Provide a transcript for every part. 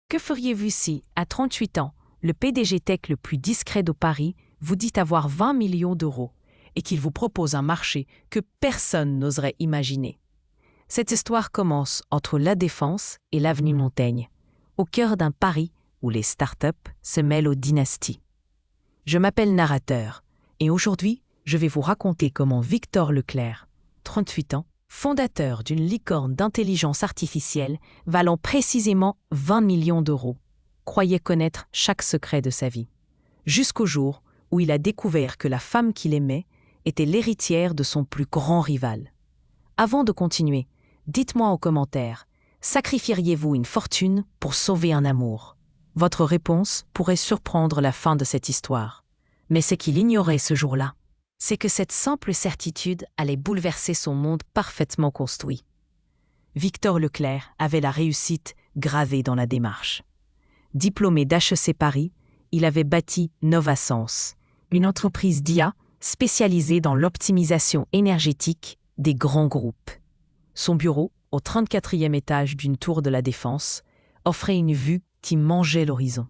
Que feriez-vous si, à 38 ans, le PDG tech le plus discret de Paris vous dit avoir 20 millions d'euros et qu'il vous propose un marché que personne n'oserait imaginer? Cette histoire commence entre La Défense et l'avenue Montaigne, au cœur d'un Paris où les startups se mêlent aux dynasties. Je m'appelle Narrateur et aujourd'hui, je vais vous raconter comment Victor Leclerc, 38 ans, fondateur d'une licorne d'intelligence artificielle valant précisément 20 millions d'euros, croyait connaître chaque secret de sa vie. Jusqu'au jour où il a découvert que la femme qu'il aimait était l'héritière de son plus grand rival. Avant de continuer, dites-moi en commentaire, sacrifieriez-vous une fortune pour sauver un amour? Votre réponse pourrait surprendre la fin de cette histoire. Mais ce qu'il ignorait ce jour-là, c'est que cette simple certitude allait bouleverser son monde parfaitement construit. Victor Leclerc avait la réussite gravée dans la démarche. Diplômé d'HEC Paris, il avait bâti Novasense, une entreprise d'IA spécialisée dans l'optimisation énergétique des grands groupes. Son bureau, au 34e étage d'une tour de la Défense, offrait une vue qui mangeait l'horizon.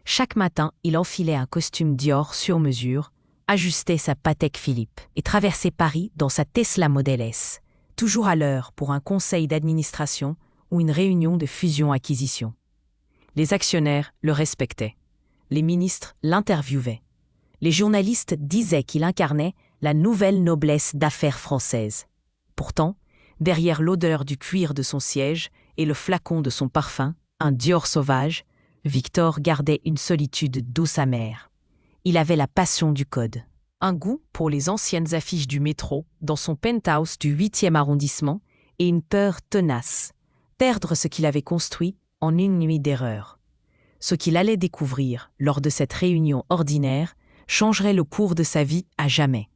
Chaque matin, il enfilait un costume Dior sur mesure, ajustait sa Patek Philippe et traversait Paris dans sa Tesla Model S, toujours à l'heure pour un conseil d'administration ou une réunion de fusion-acquisition. Les actionnaires le respectaient. Les ministres l'interviewaient. Les journalistes disaient qu'il incarnait la nouvelle noblesse d'affaires française. Pourtant, derrière l'odeur du cuir de son siège et le flacon de son parfum, un Dior sauvage, Victor gardait une solitude douce amère. Il avait la passion du code, un goût pour les anciennes affiches du métro dans son penthouse du 8e arrondissement et une peur tenace, perdre ce qu'il avait construit en une nuit d'erreur. Ce qu'il allait découvrir lors de cette réunion ordinaire changerait le cours de sa vie à jamais.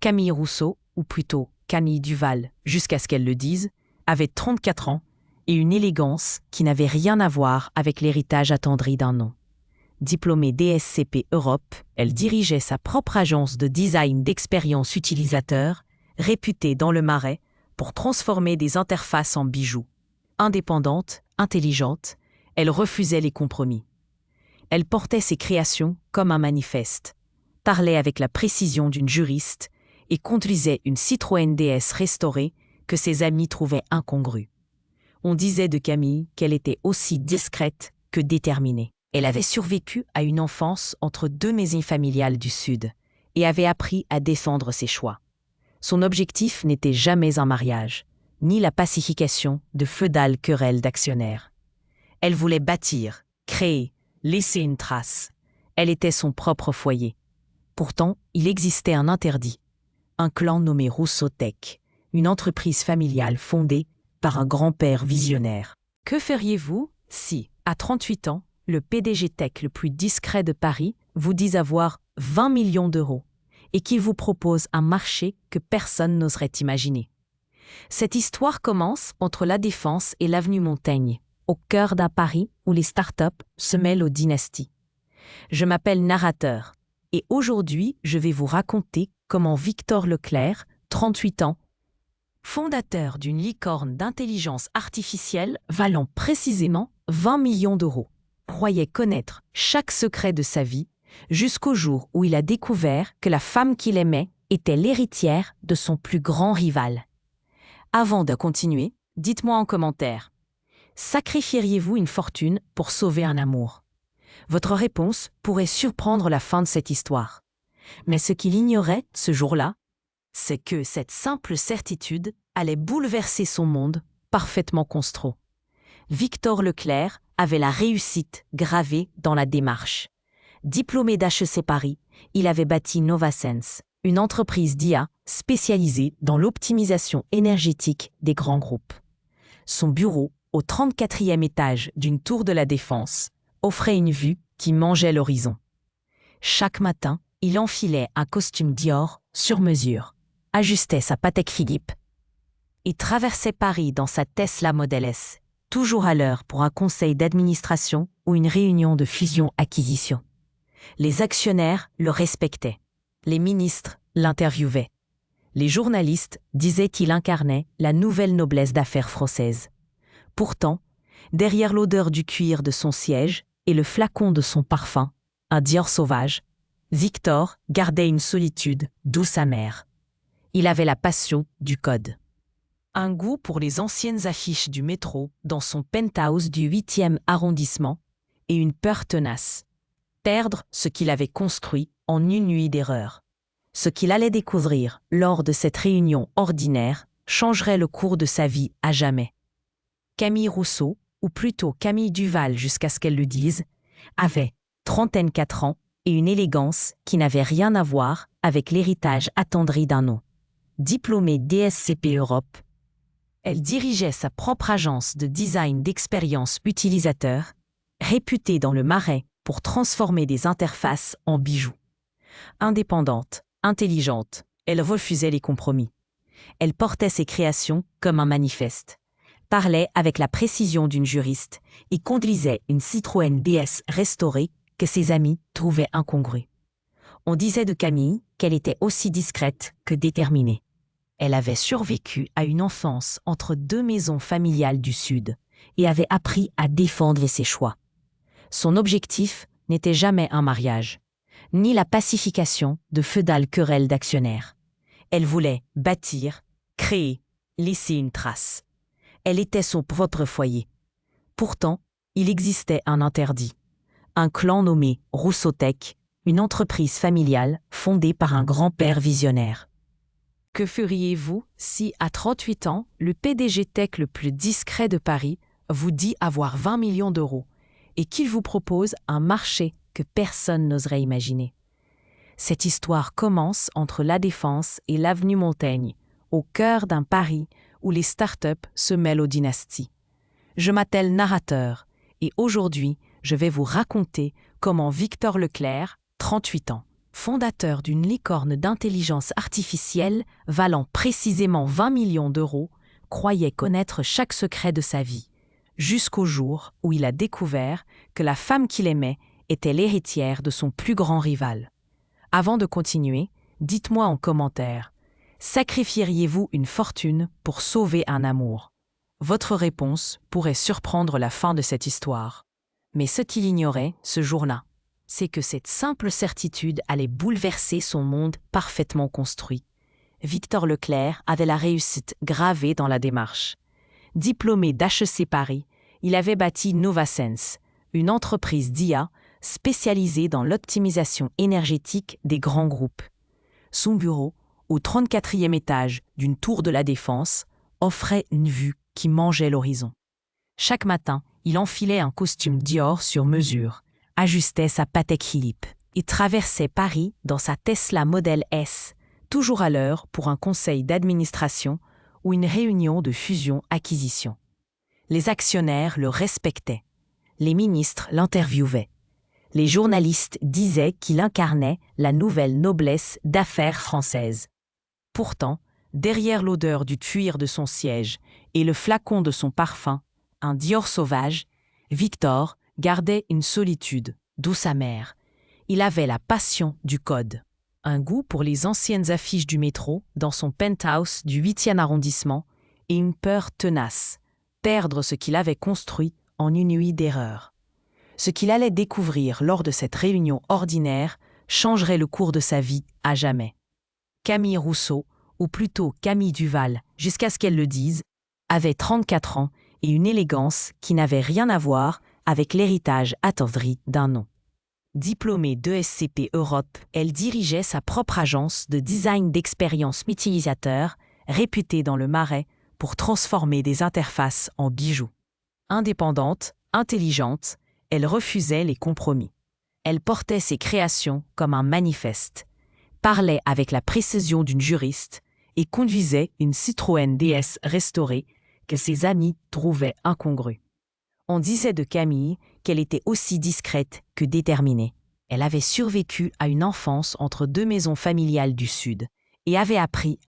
Camille Rousseau, ou plutôt Camille Duval, jusqu'à ce qu'elle le dise, avait 34 ans et une élégance qui n'avait rien à voir avec l'héritage attendri d'un nom. Diplômée DSCP Europe, elle dirigeait sa propre agence de design d'expérience utilisateur, réputée dans le Marais pour transformer des interfaces en bijoux. Indépendante, intelligente, elle refusait les compromis. Elle portait ses créations comme un manifeste, parlait avec la précision d'une juriste et conduisait une Citroën DS restaurée que ses amis trouvaient incongrue. On disait de Camille qu'elle était aussi discrète que déterminée. Elle avait survécu à une enfance entre deux maisons familiales du Sud et avait appris à défendre ses choix. Son objectif n'était jamais un mariage, ni la pacification de feudales querelles d'actionnaires. Elle voulait bâtir, créer, laisser une trace. Elle était son propre foyer. Pourtant, il existait un interdit. Un clan nommé Rousseau Tech, une entreprise familiale fondée par un grand-père visionnaire. Que feriez-vous si, à 38 ans, le PDG tech le plus discret de Paris vous dit avoir 20 millions d'euros et qu'il vous propose un marché que personne n'oserait imaginer? Cette histoire commence entre La Défense et l'avenue Montaigne, au cœur d'un Paris où les startups se mêlent aux dynasties. Je m'appelle Narrateur et aujourd'hui, je vais vous raconter comment Victor Leclerc, 38 ans, fondateur d'une licorne d'intelligence artificielle valant précisément 20 millions d'euros, croyait connaître chaque secret de sa vie jusqu'au jour où il a découvert que la femme qu'il aimait était l'héritière de son plus grand rival. Avant de continuer, dites-moi en commentaire, sacrifieriez-vous une fortune pour sauver un amour? Votre réponse pourrait surprendre la fin de cette histoire. Mais ce qu'il ignorait ce jour-là, c'est que cette simple certitude allait bouleverser son monde parfaitement construit. Victor Leclerc avait la réussite gravée dans la démarche. Diplômé d'HEC Paris, il avait bâti Novasense, une entreprise d'IA spécialisée dans l'optimisation énergétique des grands groupes. Son bureau, au 34e étage d'une tour de la Défense, offrait une vue qui mangeait l'horizon. Chaque matin, il enfilait un costume Dior sur mesure, ajustait sa Patek Philippe et traversait Paris dans sa Tesla Model S, toujours à l'heure pour un conseil d'administration ou une réunion de fusion-acquisition. Les actionnaires le respectaient. Les ministres l'interviewaient. Les journalistes disaient qu'il incarnait la nouvelle noblesse d'affaires française. Pourtant, Derrière l'odeur du cuir de son siège et le flacon de son parfum, un Dior sauvage, Victor gardait une solitude douce amère. Il avait la passion du code. Un goût pour les anciennes affiches du métro dans son penthouse du 8e arrondissement et une peur tenace. Perdre ce qu'il avait construit en une nuit d'erreur. Ce qu'il allait découvrir lors de cette réunion ordinaire changerait le cours de sa vie à jamais. Camille Rousseau, ou plutôt Camille Duval jusqu'à ce qu'elle le dise, avait 34 ans et une élégance qui n'avait rien à voir avec l'héritage attendri d'un nom. Diplômée DSCP Europe, elle dirigeait sa propre agence de design d'expérience utilisateur, réputée dans le Marais pour transformer des interfaces en bijoux. Indépendante, intelligente, elle refusait les compromis. Elle portait ses créations comme un manifeste, parlait avec la précision d'une juriste et conduisait une Citroën DS restaurée que ses amis trouvaient incongrue. On disait de Camille qu'elle était aussi discrète que déterminée. Elle avait survécu à une enfance entre deux maisons familiales du Sud et avait appris à défendre ses choix. Son objectif n'était jamais un mariage, ni la pacification de feudales querelles d'actionnaires. Elle voulait bâtir, créer, laisser une trace. Elle était son propre foyer. Pourtant, il existait un interdit. Un clan nommé Roussotech, une entreprise familiale fondée par un grand-père visionnaire. Que feriez-vous si, à 38 ans, le PDG tech le plus discret de Paris vous dit avoir 20 millions d'euros et qu'il vous propose un marché que personne n'oserait imaginer? Cette histoire commence entre La Défense et l'avenue Montaigne, au cœur d'un Paris où les startups se mêlent aux dynasties. Je m'appelle Narrateur et aujourd'hui, je vais vous raconter comment Victor Leclerc, 38 ans, fondateur d'une licorne d'intelligence artificielle valant précisément 20 millions d'euros, croyait connaître chaque secret de sa vie, jusqu'au jour où il a découvert que la femme qu'il aimait était l'héritière de son plus grand rival. Avant de continuer, dites-moi en commentaire, sacrifieriez-vous une fortune pour sauver un amour? Votre réponse pourrait surprendre la fin de cette histoire. Mais ce qu'il ignorait ce jour-là, c'est que cette simple certitude allait bouleverser son monde parfaitement construit. Victor Leclerc avait la réussite gravée dans la démarche. Diplômé d'HEC Paris, il avait bâti Novasense, une entreprise d'IA spécialisée dans l'optimisation énergétique des grands groupes. Son bureau, au 34e étage d'une tour de la Défense, offrait une vue qui mangeait l'horizon. Chaque matin, il enfilait un costume Dior sur mesure, ajustait sa Patek Philippe et traversait Paris dans sa Tesla Model S, toujours à l'heure pour un conseil d'administration ou une réunion de fusion-acquisition. Les actionnaires le respectaient. Les ministres l'interviewaient. Les journalistes disaient qu'il incarnait la nouvelle noblesse d'affaires française. Pourtant, derrière l'odeur du cuir de son siège et le flacon de son parfum, un Dior sauvage, Victor gardait une solitude douce amère. Il avait la passion du code, un goût pour les anciennes affiches du métro dans son penthouse du 8e arrondissement et une peur tenace, perdre ce qu'il avait construit en une nuit d'erreur. Ce qu'il allait découvrir lors de cette réunion ordinaire changerait le cours de sa vie à jamais. Camille Rousseau, ou plutôt Camille Duval, jusqu'à ce qu'elle le dise, avait 34 ans et une élégance qui n'avait rien à voir avec l'héritage attendri d'un nom. Diplômée d'ESCP Europe, elle dirigeait sa propre agence de design d'expérience utilisateur, réputée dans le Marais pour transformer des interfaces en bijoux. Indépendante, intelligente, elle refusait les compromis. Elle portait ses créations comme un manifeste, parlait avec la précision d'une juriste et conduisait une Citroën DS restaurée que ses amis trouvaient incongrue. On disait de Camille qu'elle était aussi discrète que déterminée. Elle avait survécu à une enfance entre deux maisons familiales du Sud et avait appris